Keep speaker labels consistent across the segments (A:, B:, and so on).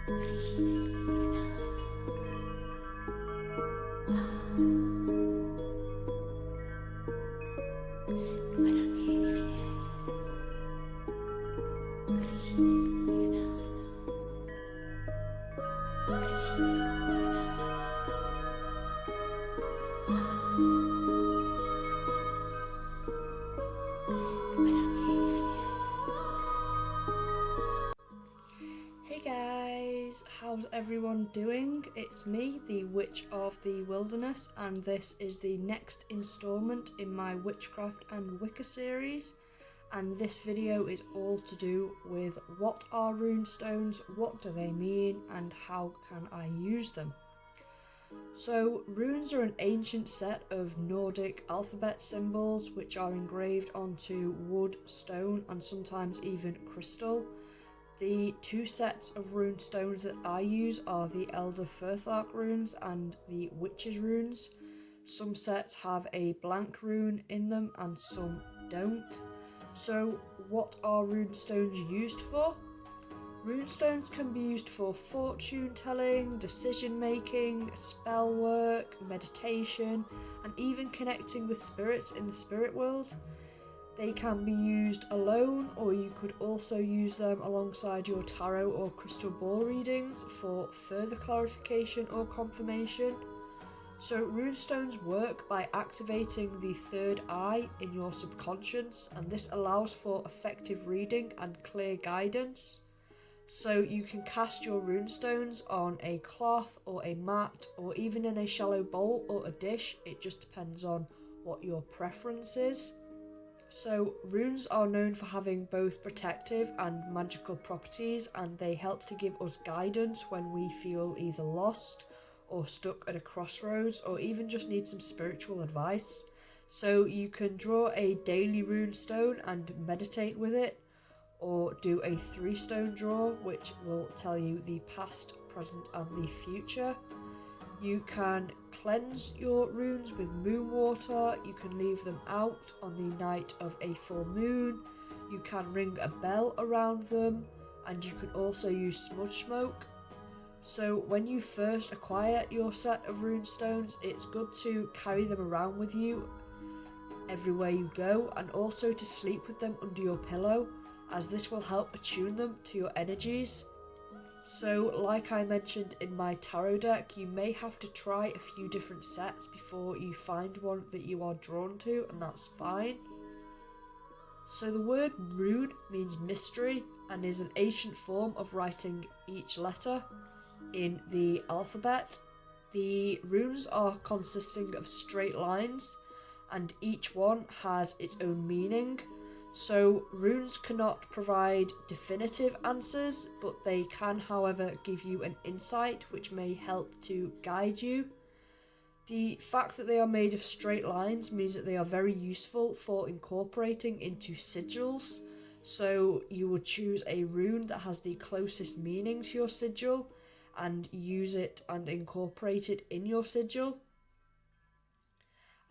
A: Hey guys, how's everyone doing? It's me, the Witch of the Wilderness, and this is the next installment in my Witchcraft and Wicca series. And this video is all to do with what are runestones, what do they mean, and how can I use them. So, runes are an ancient set of Nordic alphabet symbols which are engraved onto wood, stone, and sometimes even crystal. The two sets of rune stones that I use are the Elder Furthark runes and the Witch's runes. Some sets have a blank rune in them and some don't. So what are rune stones used for? Rune stones can be used for fortune telling, decision making, spell work, meditation, and even connecting with spirits in the spirit world. They can be used alone, or you could also use them alongside your tarot or crystal ball readings for further clarification or confirmation. So runestones work by activating the third eye in your subconscious, and this allows for effective reading and clear guidance. So you can cast your runestones on a cloth or a mat, or even in a shallow bowl or a dish. It just depends on what your preference is. So runes are known for having both protective and magical properties, and they help to give us guidance when we feel either lost or stuck at a crossroads, or even just need some spiritual advice. So you can draw a daily rune stone and meditate with it, or do a 3-stone draw which will tell you the past, present and the future. You can cleanse your runes with moon water, you can leave them out on the night of a full moon, you can ring a bell around them, and you can also use smudge smoke. So when you first acquire your set of runestones, it's good to carry them around with you everywhere you go, and also to sleep with them under your pillow, as this will help attune them to your energies. So, like I mentioned in my tarot deck, you may have to try a few different sets before you find one that you are drawn to, and that's fine. So the word rune means mystery and is an ancient form of writing each letter in the alphabet. The runes are consisting of straight lines, and each one has its own meaning. So runes cannot provide definitive answers, but they can, however, give you an insight which may help to guide you. The fact that they are made of straight lines means that they are very useful for incorporating into sigils. So you would choose a rune that has the closest meaning to your sigil and use it and incorporate it in your sigil.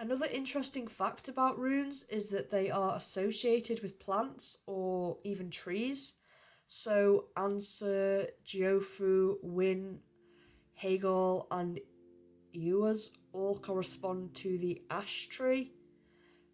A: Another interesting fact about runes is that they are associated with plants or even trees. So Anser, Geofu, Win, Hegel and Ewers all correspond to the ash tree,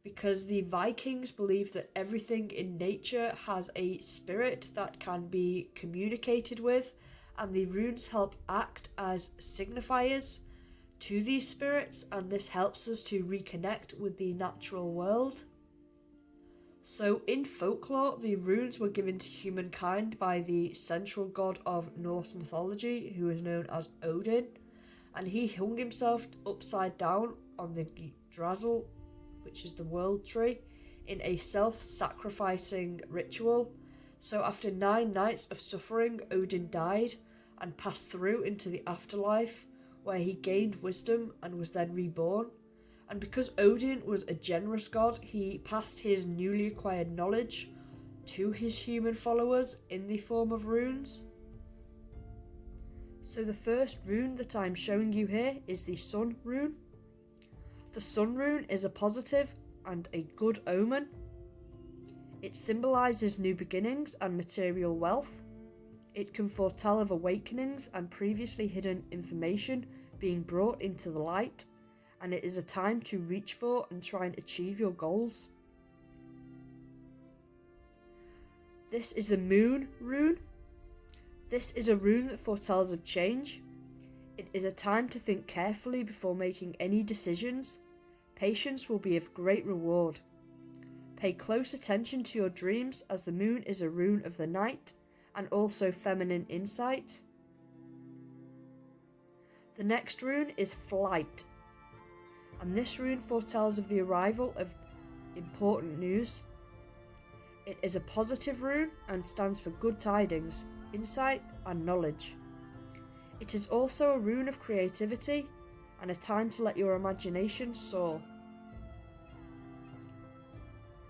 A: because the Vikings believed that everything in nature has a spirit that can be communicated with, and the runes help act as signifiers to these spirits, and this helps us to reconnect with the natural world. So in folklore, the runes were given to humankind by the central god of Norse mythology, who is known as Odin, and he hung himself upside down on the Yggdrasil, which is the world tree, in a self-sacrificing ritual. So after 9 nights of suffering, Odin died and passed through into the afterlife, where he gained wisdom and was then reborn. And because Odin was a generous god, he passed his newly acquired knowledge to his human followers in the form of runes. So the first rune that I'm showing you here is the Sun rune. The Sun rune is a positive and a good omen. It symbolises new beginnings and material wealth. It can foretell of awakenings and previously hidden information being brought into the light, and it is a time to reach for and try and achieve your goals. This is the Moon rune. This is a rune that foretells of change. It is a time to think carefully before making any decisions. Patience will be of great reward. Pay close attention to your dreams, as the moon is a rune of the night and also feminine insight. The next rune is Flight, and this rune foretells of the arrival of important news. It is a positive rune and stands for good tidings, insight and knowledge. It is also a rune of creativity and a time to let your imagination soar.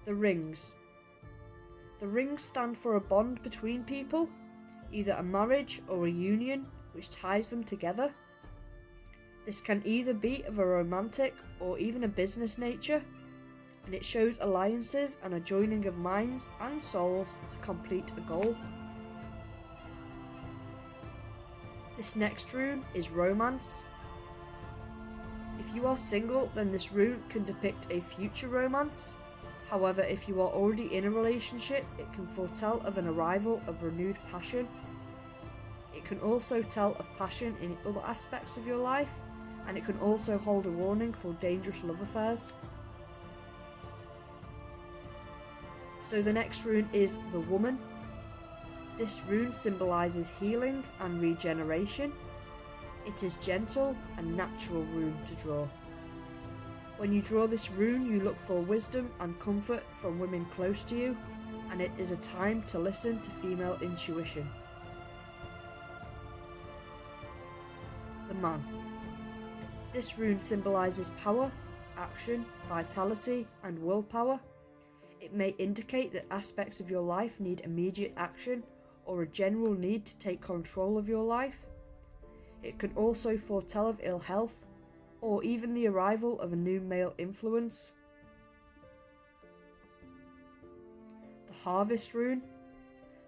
A: The rings. The rings stand for a bond between people, either a marriage or a union which ties them together. This can either be of a romantic or even a business nature, and it shows alliances and a joining of minds and souls to complete a goal. This next rune is Romance. If you are single, then this rune can depict a future romance. However, if you are already in a relationship, it can foretell of an arrival of renewed passion. It can also tell of passion in other aspects of your life, and it can also hold a warning for dangerous love affairs. So the next rune is the Woman. This rune symbolises healing and regeneration. It is gentle and natural rune to draw. When you draw this rune, you look for wisdom and comfort from women close to you, and it is a time to listen to female intuition. The Man. This rune symbolises power, action, vitality, and willpower. It may indicate that aspects of your life need immediate action or a general need to take control of your life. It can also foretell of ill health, or even the arrival of a new male influence. The Harvest rune.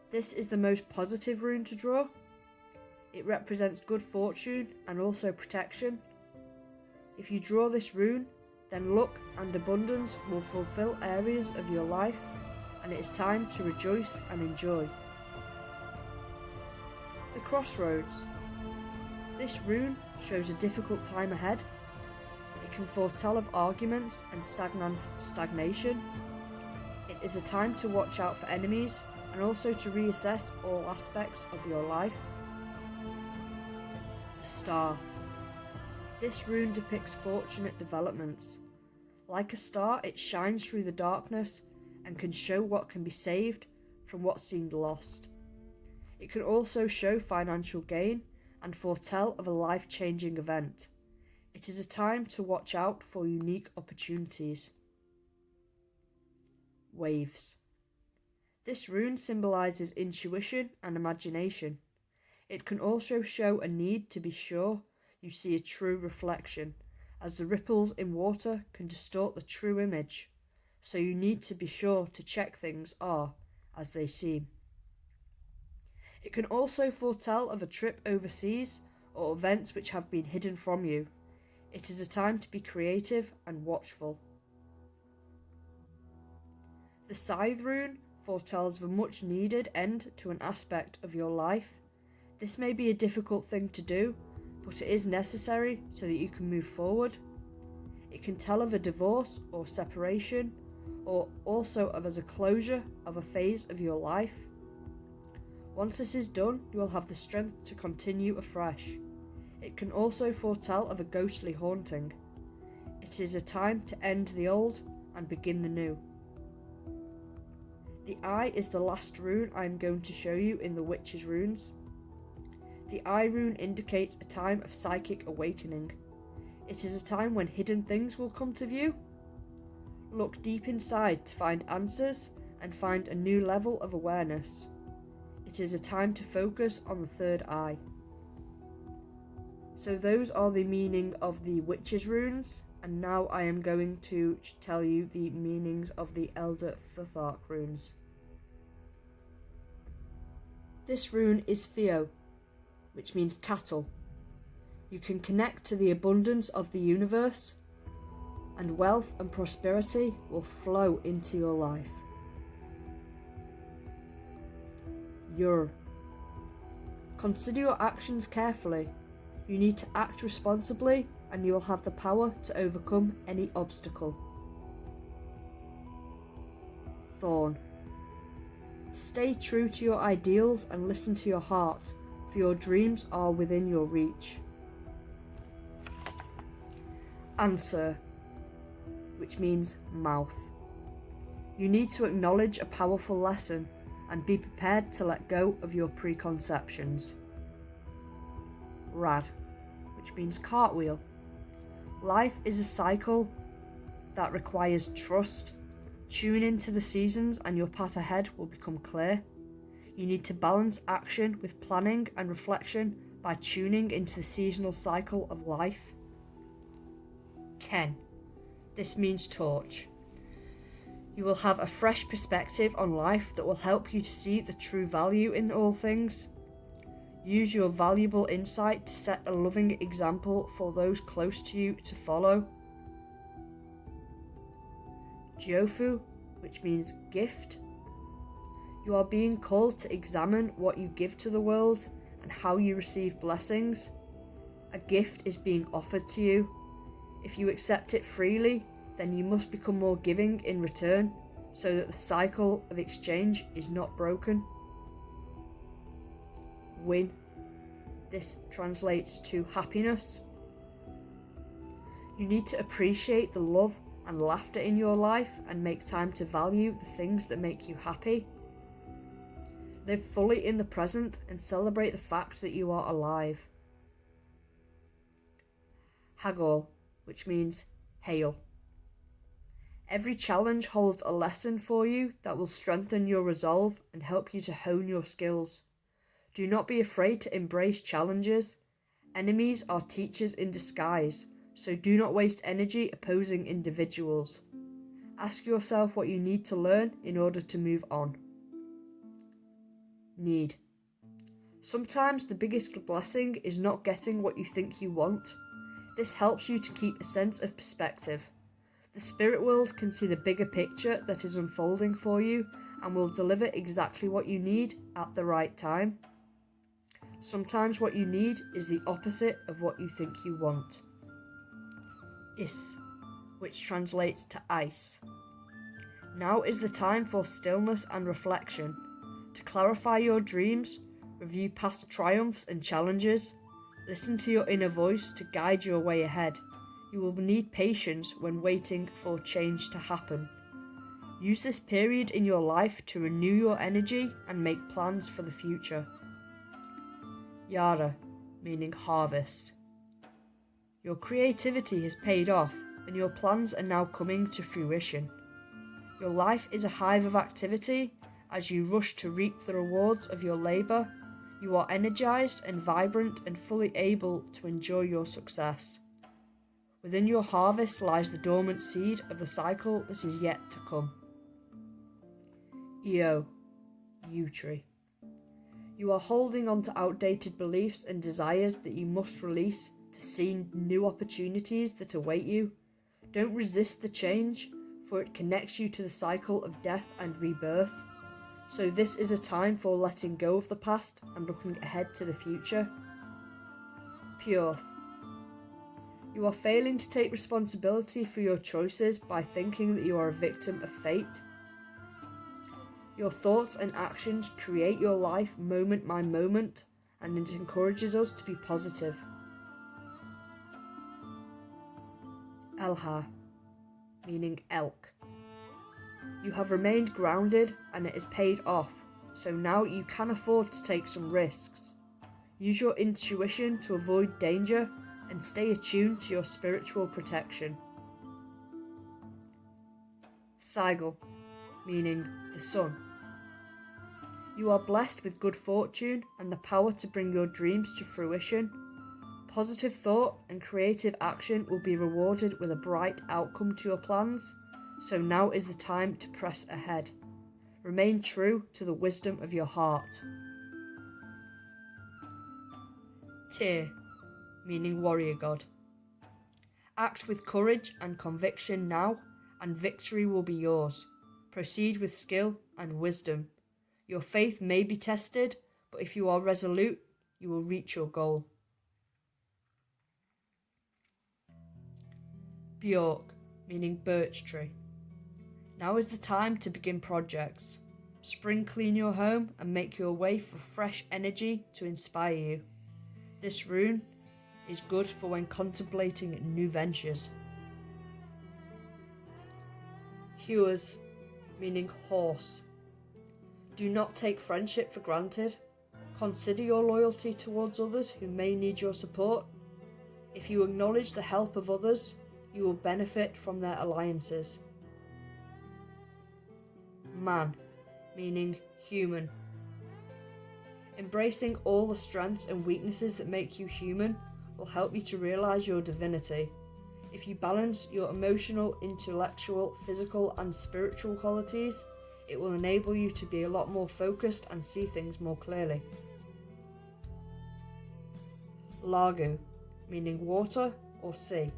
A: This is the most positive rune to draw. It represents good fortune and also protection. If you draw this rune, then luck and abundance will fulfill areas of your life, and it is time to rejoice and enjoy. The Crossroads. This rune shows a difficult time ahead. It can foretell of arguments and stagnation. It is a time to watch out for enemies and also to reassess all aspects of your life. The Star. This rune depicts fortunate developments. Like a star, it shines through the darkness and can show what can be saved from what seemed lost. It can also show financial gain and foretell of a life-changing event. It is a time to watch out for unique opportunities. Waves. This rune symbolises intuition and imagination. It can also show a need to be sure you see a true reflection, as the ripples in water can distort the true image, so you need to be sure to check things are as they seem. It can also foretell of a trip overseas or events which have been hidden from you. It is a time to be creative and watchful. The Scythe rune foretells of a much needed end to an aspect of your life. This may be a difficult thing to do, but it is necessary so that you can move forward. It can tell of a divorce or separation, or also of as a closure of a phase of your life. Once this is done, you will have the strength to continue afresh. It can also foretell of a ghostly haunting. It is a time to end the old and begin the new. The Eye is the last rune I am going to show you in the Witch's runes. The Eye rune indicates a time of psychic awakening. It is a time when hidden things will come to view. Look deep inside to find answers and find a new level of awareness. It is a time to focus on the third eye. So those are the meaning of the Witch's runes, and now I am going to tell you the meanings of the Elder Furthark runes. This rune is Theo, which means cattle. You can connect to the abundance of the universe, and wealth and prosperity will flow into your life. Ur. Consider your actions carefully. You need to act responsibly, and you will have the power to overcome any obstacle. Thorn. Stay true to your ideals and listen to your heart, for your dreams are within your reach. Answer, which means mouth. You need to acknowledge a powerful lesson and be prepared to let go of your preconceptions. Rad, which means cartwheel. Life is a cycle that requires trust. Tune into the seasons and your path ahead will become clear. You need to balance action with planning and reflection by tuning into the seasonal cycle of life. Ken. This means torch. You will have a fresh perspective on life that will help you to see the true value in all things. Use your valuable insight to set a loving example for those close to you to follow. Jofu, which means gift. You are being called to examine what you give to the world and how you receive blessings. A gift is being offered to you. If you accept it freely, then you must become more giving in return, so that the cycle of exchange is not broken. Win. This translates to happiness. You need to appreciate the love and laughter in your life and make time to value the things that make you happy. Live fully in the present and celebrate the fact that you are alive. Hagor, which means hail. Every challenge holds a lesson for you that will strengthen your resolve and help you to hone your skills. Do not be afraid to embrace challenges. Enemies are teachers in disguise, so do not waste energy opposing individuals. Ask yourself what you need to learn in order to move on. Need. Sometimes the biggest blessing is not getting what you think you want. This helps you to keep a sense of perspective. The spirit world can see the bigger picture that is unfolding for you and will deliver exactly what you need at the right time. Sometimes what you need is the opposite of what you think you want. Is, which translates to ice. Now is the time for stillness and reflection. To clarify your dreams, review past triumphs and challenges. Listen to your inner voice to guide your way ahead. You will need patience when waiting for change to happen. Use this period in your life to renew your energy and make plans for the future. Yara, meaning harvest. Your creativity has paid off and your plans are now coming to fruition. Your life is a hive of activity as you rush to reap the rewards of your labour. You are energized and vibrant and fully able to enjoy your success. Within your harvest lies the dormant seed of the cycle that is yet to come. Eo, yew tree. You are holding on to outdated beliefs and desires that you must release to see new opportunities that await you. Don't resist the change, for it connects you to the cycle of death and rebirth. So this is a time for letting go of the past and looking ahead to the future. Purth. You are failing to take responsibility for your choices by thinking that you are a victim of fate. Your thoughts and actions create your life moment by moment, and it encourages us to be positive. Elha, meaning elk. You have remained grounded and it has paid off, so now you can afford to take some risks. Use your intuition to avoid danger and stay attuned to your spiritual protection. Sigil, meaning the sun. You are blessed with good fortune and the power to bring your dreams to fruition. Positive thought and creative action will be rewarded with a bright outcome to your plans, so now is the time to press ahead. Remain true to the wisdom of your heart. Tyr, meaning warrior god. Act with courage and conviction now, and victory will be yours. Proceed with skill and wisdom. Your faith may be tested, but if you are resolute, you will reach your goal. Bjork, meaning birch tree. Now is the time to begin projects. Spring clean your home and make your way for fresh energy to inspire you. This rune is good for when contemplating new ventures. Hewers, meaning horse. Do not take friendship for granted. Consider your loyalty towards others who may need your support. If you acknowledge the help of others, you will benefit from their alliances. Man, meaning human. Embracing all the strengths and weaknesses that make you human will help you to realize your divinity. If you balance your emotional, intellectual, physical, and spiritual qualities, it will enable you to be a lot more focused and see things more clearly. Lagu, meaning water or sea.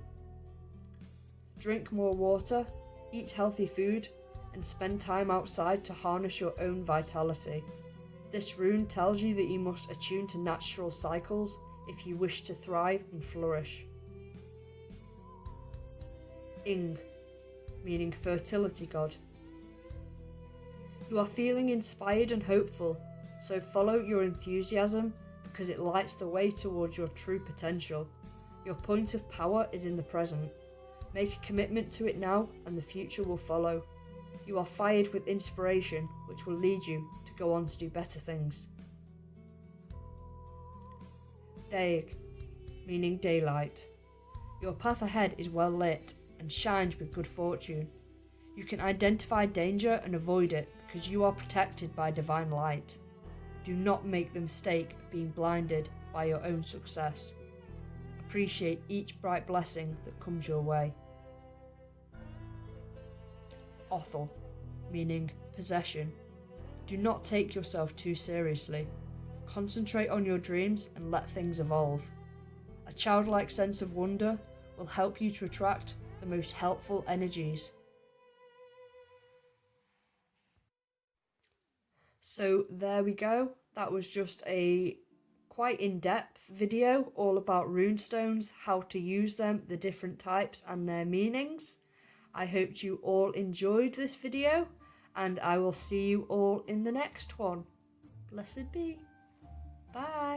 A: Drink more water, eat healthy food, and spend time outside to harness your own vitality. This rune tells you that you must attune to natural cycles if you wish to thrive and flourish. Ing, meaning fertility god. You are feeling inspired and hopeful, so follow your enthusiasm because it lights the way towards your true potential. Your point of power is in the present. Make a commitment to it now and the future will follow. You are fired with inspiration, which will lead you to go on to do better things. Daig, meaning daylight. Your path ahead is well lit and shines with good fortune. You can identify danger and avoid it because you are protected by divine light. Do not make the mistake of being blinded by your own success. Appreciate each bright blessing that comes your way. Othel, meaning possession. Do not take yourself too seriously. Concentrate on your dreams and let things evolve. A childlike sense of wonder will help you to attract the most helpful energies. So there we go. That was just a quite in-depth video all about runestones, how to use them, the different types and their meanings. I hope you all enjoyed this video, and I will see you all in the next one. Blessed be. Bye.